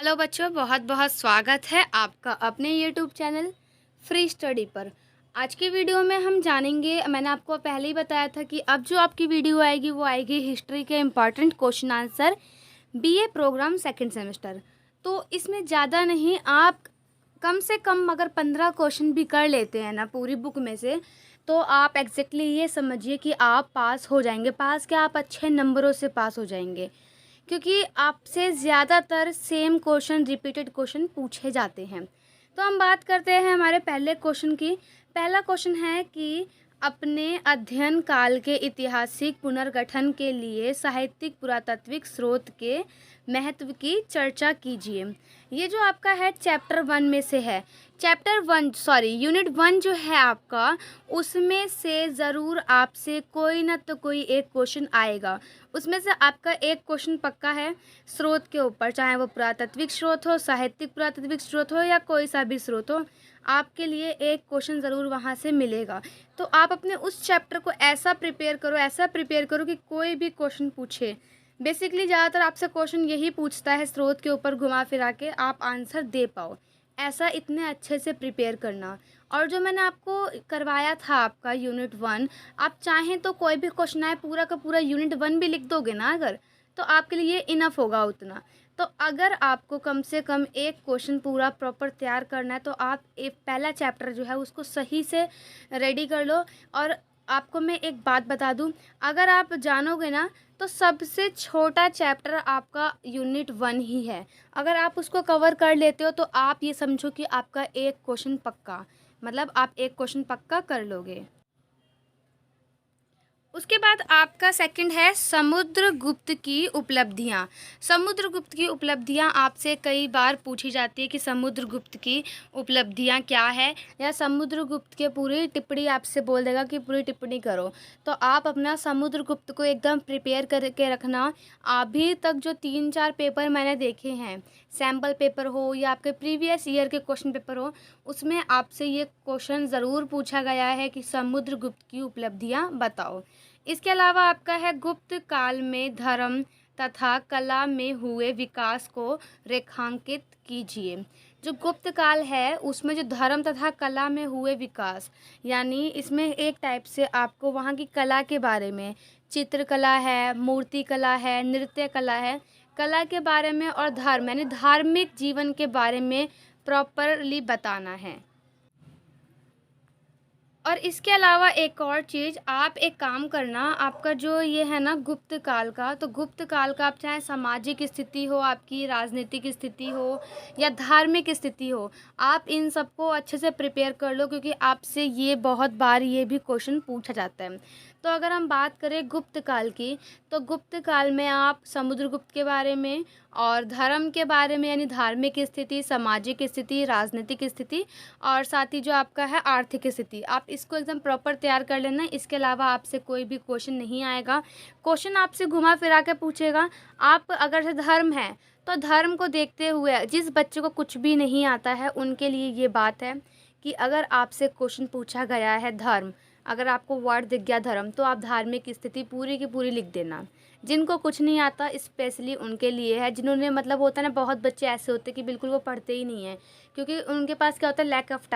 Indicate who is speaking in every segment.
Speaker 1: Hello बच्चों, बहुत बहुत स्वागत है आपका अपने यूट्यूब चैनल फ्री स्टडी पर। आज की वीडियो में हम जानेंगे, मैंने आपको पहले ही बताया था कि अब जो आपकी वीडियो आएगी वो आएगी हिस्ट्री के important question answer BA programme second semester. तो इसमें ज़्यादा नहीं, आप कम से कम अगर 15 क्वेश्चन भी कर लेते हैं ना पूरी बुक में से, तो आप एग्जैक्टली ये समझिए कि आप पास हो जाएंगे। पास क्या, आप अच्छे नंबरों से पास हो जाएंगे, क्योंकि आपसे ज़्यादातर सेम क्वेश्चन, रिपीटेड क्वेश्चन पूछे जाते हैं। तो हम बात करते हैं हमारे पहले क्वेश्चन की। पहला क्वेश्चन है कि अपने अध्ययन काल के ऐतिहासिक पुनर्गठन के लिए साहित्यिक पुरातात्विक स्रोत के महत्व की चर्चा कीजिए। ये जो आपका है चैप्टर 1 में से है। यूनिट 1 जो है आपका, उसमें से ज़रूर आपसे कोई ना तो कोई एक क्वेश्चन आएगा। उसमें से आपका एक क्वेश्चन पक्का है स्रोत के ऊपर, चाहे वो पुरातात्विक स्रोत हो, साहित्यिक पुरातात्विक स्रोत हो या कोई सा भी स्रोत हो, आपके लिए एक क्वेश्चन ज़रूर वहाँ से मिलेगा। तो आप अपने उस चैप्टर को ऐसा प्रिपेयर करो कि कोई भी क्वेश्चन पूछे, बेसिकली ज़्यादातर आपसे क्वेश्चन यही पूछता है, स्रोत के ऊपर घुमा फिरा के आप आंसर दे पाओ, ऐसा इतने अच्छे से प्रिपेयर करना। और जो मैंने आपको करवाया था आपका यूनिट 1, आप चाहें तो कोई भी क्वेश्चन आए पूरा का पूरा यूनिट 1 भी लिख दोगे ना अगर, तो आपके लिए इनफ होगा उतना। तो अगर आपको कम से कम एक क्वेश्चन पूरा प्रॉपर तैयार करना है, तो आप एक पहला चैप्टर जो है उसको सही से रेडी कर लो। और आपको मैं एक बात बता दूं, अगर आप जानोगे ना, तो सबसे छोटा चैप्टर आपका यूनिट 1 ही है। अगर आप उसको कवर कर लेते हो तो आप ये समझो कि आपका एक क्वेश्चन पक्का, मतलब आप एक क्वेश्चन पक्का कर लोगे। उसके बाद आपका सेकंड है समुद्रगुप्त की उपलब्धियाँ। समुद्रगुप्त की उपलब्धियाँ आपसे कई बार पूछी जाती है कि समुद्रगुप्त की उपलब्धियाँ क्या है, या समुद्रगुप्त के पूरी टिप्पणी आपसे बोल देगा कि पूरी टिप्पणी करो। तो आप अपना समुद्रगुप्त को एकदम प्रिपेयर करके रखना। अभी तक जो 3-4 पेपर मैंने देखे हैं, सैम्पल पेपर हो या आपके प्रीवियस ईयर के क्वेश्चन पेपर हो, उसमें आपसे ये क्वेश्चन ज़रूर पूछा गया है कि समुद्रगुप्त की उपलब्धियाँ बताओ। इसके अलावा आपका है गुप्त काल में धर्म तथा कला में हुए विकास को रेखांकित कीजिए। जो गुप्त काल है उसमें जो धर्म तथा कला में हुए विकास, यानी इसमें एक टाइप से आपको वहाँ की कला के बारे में, चित्रकला है, मूर्ति कला है, नृत्य कला है, कला के बारे में, और धर्म यानी धार्मिक जीवन के बारे में प्रॉपरली बताना है। और इसके अलावा एक और चीज़, आप एक काम करना, आपका जो ये है ना गुप्त काल का, तो गुप्त काल का आप चाहे सामाजिक स्थिति हो, आपकी राजनीतिक स्थिति हो या धार्मिक स्थिति हो, आप इन सबको अच्छे से प्रिपेयर कर लो, क्योंकि आपसे ये बहुत बार ये भी क्वेश्चन पूछा जाता है। तो अगर हम बात करें गुप्त काल की, तो गुप्त काल में आप समुद्रगुप्त के बारे में और धर्म के बारे में, यानी धार्मिक स्थिति, सामाजिक स्थिति, राजनीतिक स्थिति, और साथ ही जो आपका है आर्थिक स्थिति, आप इसको एकदम प्रॉपर तैयार कर लेना। इसके अलावा आपसे कोई भी क्वेश्चन नहीं आएगा। क्वेश्चन आपसे घुमा फिरा के पूछेगा। आप अगर से धर्म है तो धर्म को देखते हुए, जिस बच्चे को कुछ भी नहीं आता है उनके लिए ये बात है कि अगर आपसे क्वेश्चन पूछा गया है धर्म, अगर आपको वर्ड दिख गया धर्म, तो आप धार्मिक स्थिति पूरी की पूरी लिख देना। जिनको कुछ नहीं आता स्पेशली उनके लिए है, जिन्होंने मतलब होता है ना, बहुत बच्चे ऐसे होते हैं कि बिल्कुल वो पढ़ते ही नहीं है, क्योंकि उनके पास क्या होता है, लैक ऑफ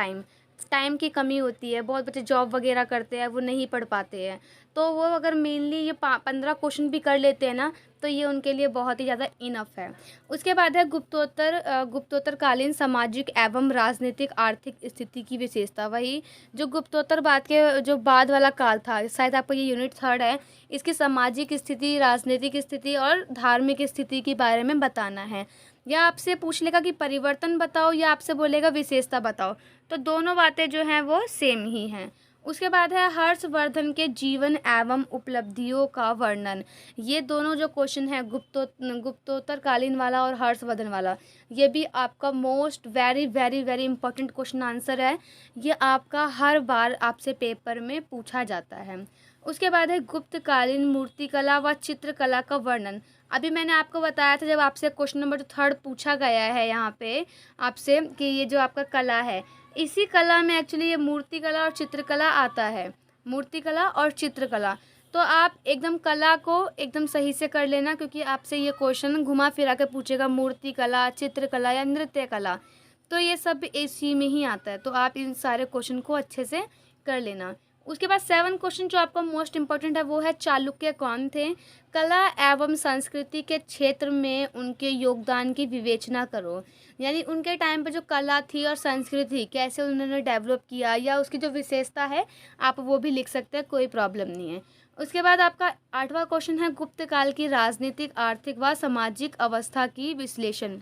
Speaker 1: टाइम की कमी होती है। बहुत बच्चे जॉब वगैरह करते हैं, वो नहीं पढ़ पाते हैं। तो वो अगर मेनली ये 15 क्वेश्चन भी कर लेते हैं ना, तो ये उनके लिए बहुत ही ज़्यादा इनफ है। उसके बाद है गुप्तोत्तरकालीन सामाजिक एवं राजनीतिक आर्थिक स्थिति की विशेषता। वही जो गुप्तोत्तर बाद के जो बाद वाला काल था, शायद आपका ये यूनिट 3 है, इसकी सामाजिक स्थिति, राजनीतिक स्थिति और धार्मिक स्थिति के बारे में बताना है। या आपसे पूछ लेगा कि परिवर्तन बताओ, या आपसे बोलेगा विशेषता बताओ, तो दोनों बातें जो हैं वो सेम ही हैं। उसके बाद है हर्षवर्धन के जीवन एवं उपलब्धियों का वर्णन। ये दोनों जो क्वेश्चन है, गुप्तोत्तरकालीन वाला और हर्षवर्धन वाला, ये भी आपका most very very very important question answer है। ये आपका हर बार आपसे पेपर में पूछा जाता है। उसके बाद है गुप्तकालीन मूर्तिकला व चित्रकला का वर्णन। अभी मैंने आपको बताया था, जब आपसे क्वेश्चन नंबर 3 पूछा गया है यहाँ पे आपसे, कि ये जो आपका कला है, इसी कला में एक्चुअली ये मूर्तिकला और चित्रकला आता है। मूर्तिकला और चित्रकला, तो आप एकदम कला को एकदम सही से कर लेना, क्योंकि आपसे ये क्वेश्चन घुमा फिरा के पूछेगा मूर्ति कला, चित्रकला या नृत्य कला, तो ये सब इसी में ही आता है। तो आप इन सारे क्वेश्चन को अच्छे से कर लेना। उसके बाद 7 क्वेश्चन जो आपका मोस्ट इम्पोर्टेंट है वो है चालुक्य कौन थे। कला एवं संस्कृति के क्षेत्र में उनके योगदान की विवेचना करो, यानी उनके टाइम पे जो कला थी और संस्कृति कैसे उन्होंने डेवलप किया या उसकी जो विशेषता है आप वो भी लिख सकते हैं, कोई प्रॉब्लम नहीं है। उसके बाद आपका 8वां क्वेश्चन है गुप्त काल की राजनीतिक, आर्थिक व सामाजिक अवस्था की विश्लेषण।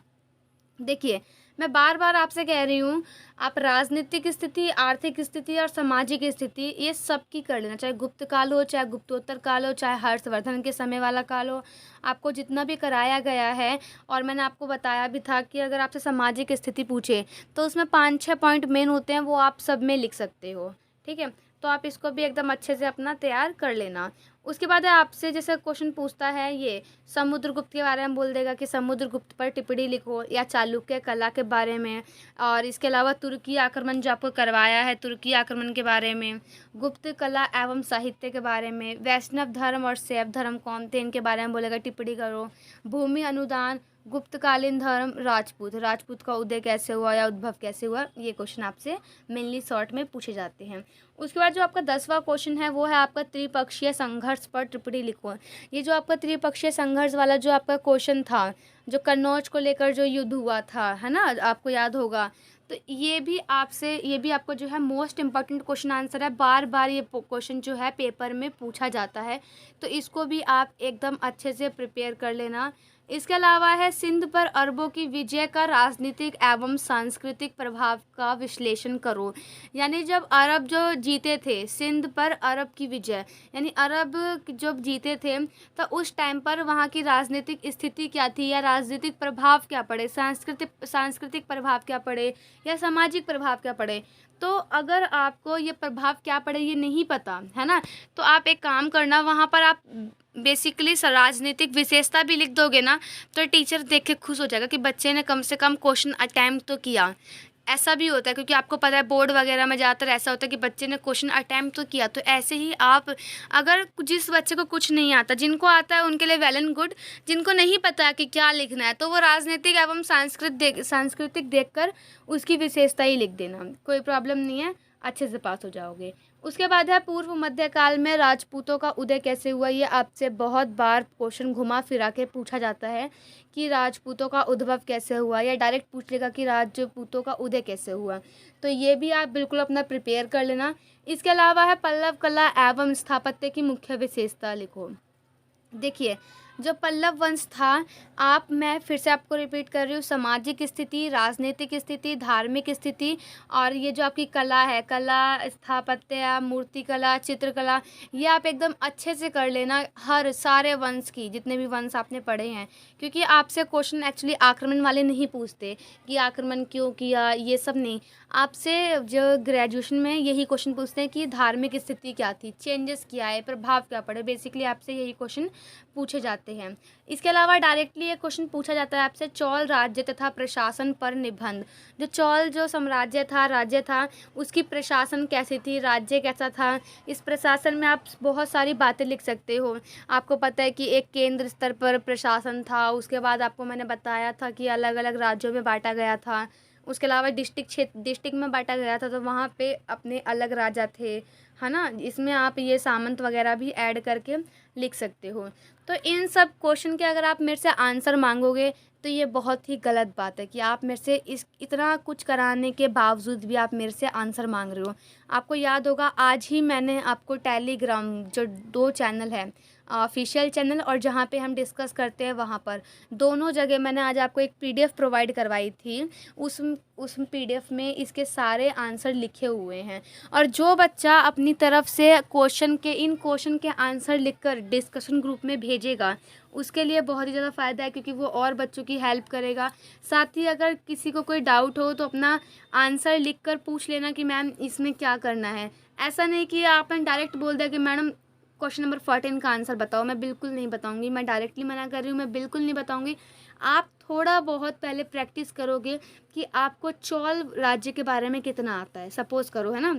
Speaker 1: देखिए, मैं बार बार आपसे कह रही हूँ, आप राजनीतिक स्थिति, आर्थिक स्थिति और सामाजिक स्थिति ये सब की कर लेना, चाहे गुप्त काल हो, चाहे गुप्तोत्तर काल हो, चाहे हर्षवर्धन के समय वाला काल हो। आपको जितना भी कराया गया है, और मैंने आपको बताया भी था कि अगर आपसे सामाजिक स्थिति पूछे तो उसमें 5-6 पॉइंट मेन होते हैं, वो आप सब में लिख सकते हो। ठीक है, तो आप इसको भी एकदम अच्छे से अपना तैयार कर लेना। उसके बाद है आपसे जैसे क्वेश्चन पूछता है ये समुद्रगुप्त के बारे में, बोल देगा कि समुद्रगुप्त पर टिप्पणी लिखो, या चालुक्य कला के बारे में, और इसके अलावा तुर्की आक्रमण जो आपको करवाया है तुर्की आक्रमण के बारे में, गुप्त कला एवं साहित्य के बारे में, वैष्णव धर्म और शैव धर्म कौन थे इनके बारे में बोलेगा टिप्पणी करो, भूमि अनुदान, गुप्तकालीन धर्म, राजपूत का उदय कैसे हुआ या उद्भव कैसे हुआ, ये क्वेश्चन आपसे मेनली शॉर्ट में पूछे जाते हैं। उसके बाद जो आपका 10वां क्वेश्चन है वो है आपका त्रिपक्षीय संघर्ष पर टिप्पणी लिखो। ये जो आपका त्रिपक्षीय संघर्ष वाला जो आपका क्वेश्चन था, जो कन्नौज को लेकर जो युद्ध हुआ था, है ना, आपको याद होगा, तो ये भी आपको जो है मोस्ट इम्पॉर्टेंट क्वेश्चन आंसर है। बार बार ये क्वेश्चन जो है पेपर में पूछा जाता है, तो इसको भी आप एकदम अच्छे से प्रिपेयर कर लेना। इसके अलावा है सिंध पर अरबों की विजय का राजनीतिक एवं सांस्कृतिक प्रभाव का विश्लेषण करो। यानी जब अरब जो जीते थे, सिंध पर अरब की विजय, यानी अरब जब जीते थे तो उस टाइम पर वहाँ की राजनीतिक स्थिति क्या थी, या राजनीतिक प्रभाव क्या पड़े, सांस्कृतिक प्रभाव क्या पड़े, या सामाजिक प्रभाव क्या पड़े। तो अगर आपको ये प्रभाव क्या पड़े ये नहीं पता है ना, तो आप एक काम करना, वहाँ पर आप बेसिकली राजनीतिक विशेषता भी लिख दोगे ना, तो टीचर देख के खुश हो जाएगा कि बच्चे ने कम से कम क्वेश्चन अटैम्प्ट तो किया। ऐसा भी होता है, क्योंकि आपको पता है बोर्ड वगैरह में ज़्यादातर ऐसा होता है कि बच्चे ने क्वेश्चन अटैम्प्ट तो किया। तो ऐसे ही आप, अगर जिस बच्चे को कुछ नहीं आता, जिनको आता है उनके लिए वेल एंड गुड, जिनको नहीं पता कि क्या लिखना है तो वो राजनीतिक एवं सांस्कृतिक देखकर उसकी विशेषता ही लिख देना, कोई प्रॉब्लम नहीं है, अच्छे से पास हो जाओगे। उसके बाद है पूर्व मध्यकाल में राजपूतों का उदय कैसे हुआ। ये आपसे बहुत बार क्वेश्चन घुमा फिरा के पूछा जाता है कि राजपूतों का उद्भव कैसे हुआ, या डायरेक्ट पूछ लेगा कि राजपूतों का उदय कैसे हुआ। तो ये भी आप बिल्कुल अपना प्रिपेयर कर लेना। इसके अलावा है पल्लव कला एवं स्थापत्य की मुख्य विशेषता लिखो। देखिए, जो पल्लव वंश था, मैं फिर से आपको रिपीट कर रही हूँ, सामाजिक स्थिति, राजनीतिक स्थिति, धार्मिक स्थिति, और ये जो आपकी कला है, कला, स्थापत्य, मूर्ति कला, चित्रकला, ये आप एकदम अच्छे से कर लेना, हर सारे वंश की, जितने भी वंश आपने पढ़े हैं। क्योंकि आपसे क्वेश्चन एक्चुअली आक्रमण वाले नहीं पूछते कि आक्रमण क्यों किया, ये सब नहीं। आपसे जो ग्रेजुएशन में यही क्वेश्चन पूछते हैं कि धार्मिक स्थिति क्या थी, चेंजेस क्या है, प्रभाव क्या पड़े, बेसिकली आपसे यही क्वेश्चन पूछे जाते हैं। इसके अलावा डायरेक्टली ये क्वेश्चन पूछा जाता है आपसे चौल राज्य तथा प्रशासन पर निबंध। जो चौल जो साम्राज्य था, राज्य था, उसकी प्रशासन कैसी थी, राज्य कैसा था, इस प्रशासन में आप बहुत सारी बातें लिख सकते हो। आपको पता है कि एक केंद्र स्तर पर प्रशासन था, उसके बाद आपको मैंने बताया था कि अलग अलग राज्यों में बांटा गया था, उसके अलावा डिस्ट्रिक्ट में बांटा गया था, तो वहाँ पे अपने अलग राजा थे, है ना। इसमें आप ये सामंत वगैरह भी ऐड करके लिख सकते हो। तो इन सब क्वेश्चन के अगर आप मेरे से आंसर मांगोगे तो ये बहुत ही गलत बात है कि आप मेरे से इतना कुछ कराने के बावजूद भी आप मेरे से आंसर मांग रहे हो। आपको याद होगा आज ही मैंने आपको टेलीग्राम, जो 2 चैनल है, ऑफिशियल चैनल और जहाँ पे हम डिस्कस करते हैं वहाँ पर, दोनों जगह मैंने आज आपको एक पीडीएफ प्रोवाइड करवाई थी। उस पीडीएफ में इसके सारे आंसर लिखे हुए हैं, और जो बच्चा अपनी तरफ से इन क्वेश्चन के आंसर लिखकर डिस्कशन ग्रुप में भेजेगा उसके लिए बहुत ही ज़्यादा फ़ायदा है, क्योंकि वो और बच्चों की हेल्प करेगा। साथ ही अगर किसी को कोई डाउट हो तो अपना आंसर लिखकर पूछ लेना कि मैम इसमें क्या करना है। ऐसा नहीं कि आपने डायरेक्ट बोल दिया कि मैडम क्वेश्चन नंबर 14 का आंसर बताओ, मैं बिल्कुल नहीं बताऊंगी, मैं डायरेक्टली मना कर रही हूँ, मैं बिल्कुल नहीं बताऊंगी। आप थोड़ा बहुत पहले प्रैक्टिस करोगे कि आपको चौल राज्य के बारे में कितना आता है, सपोज़ करो, है ना,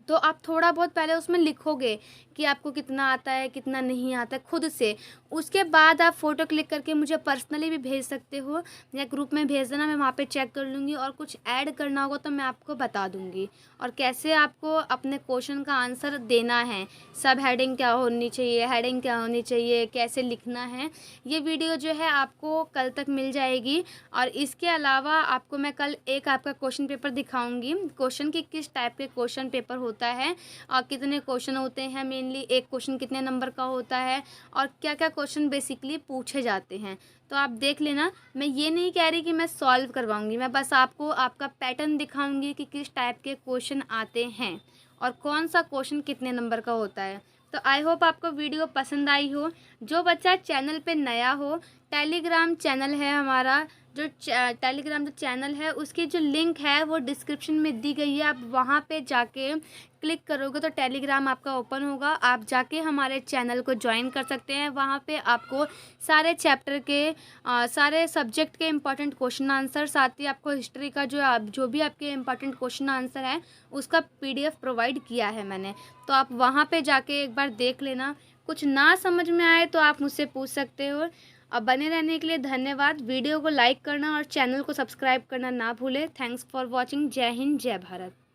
Speaker 1: तो आप थोड़ा बहुत पहले उसमें लिखोगे कि आपको कितना आता है, कितना नहीं आता है खुद से। उसके बाद आप फ़ोटो क्लिक करके मुझे पर्सनली भी भेज सकते हो या ग्रुप में भेज देना, मैं वहाँ पे चेक कर लूँगी और कुछ ऐड करना होगा तो मैं आपको बता दूँगी। और कैसे आपको अपने क्वेश्चन का आंसर देना है, सब हेडिंग क्या होनी चाहिए, हेडिंग क्या होनी चाहिए, कैसे लिखना है, ये वीडियो जो है आपको कल तक मिल जाएगी। और इसके अलावा आपको मैं कल एक आपका क्वेश्चन पेपर दिखाऊंगी, क्वेश्चन की किस टाइप के क्वेश्चन पेपर होता है और कितने क्वेश्चन होते हैं, मेनली एक क्वेश्चन कितने नंबर का होता है और क्या क्या क्वेश्चन बेसिकली पूछे जाते हैं। तो आप देख लेना, मैं ये नहीं कह रही कि मैं सॉल्व करवाऊंगी, मैं बस आपको आपका पैटर्न दिखाऊंगी कि किस टाइप के क्वेश्चन आते हैं और कौन सा क्वेश्चन कितने नंबर का होता है। तो आई होप आपको वीडियो पसंद आई हो। जो बच्चा चैनल पे नया हो, टेलीग्राम चैनल है हमारा, जो टेलीग्राम जो चैनल है उसकी जो लिंक है वो डिस्क्रिप्शन में दी गई है। आप वहाँ पे जाके क्लिक करोगे तो टेलीग्राम आपका ओपन होगा, आप जाके हमारे चैनल को ज्वाइन कर सकते हैं। वहाँ पे आपको सारे चैप्टर के सारे सब्जेक्ट के इम्पॉर्टेंट क्वेश्चन आंसर, साथ ही आपको हिस्ट्री का जो भी आपके इम्पॉर्टेंट क्वेश्चन आंसर है उसका PDF प्रोवाइड किया है मैंने। तो आप वहाँ पे जाके एक बार देख लेना, कुछ ना समझ में आए तो आप मुझसे पूछ सकते हो। अब बने रहने के लिए धन्यवाद। वीडियो को लाइक करना और चैनल को सब्सक्राइब करना ना भूलें। Thanks for watching. जय हिंद, जय भारत।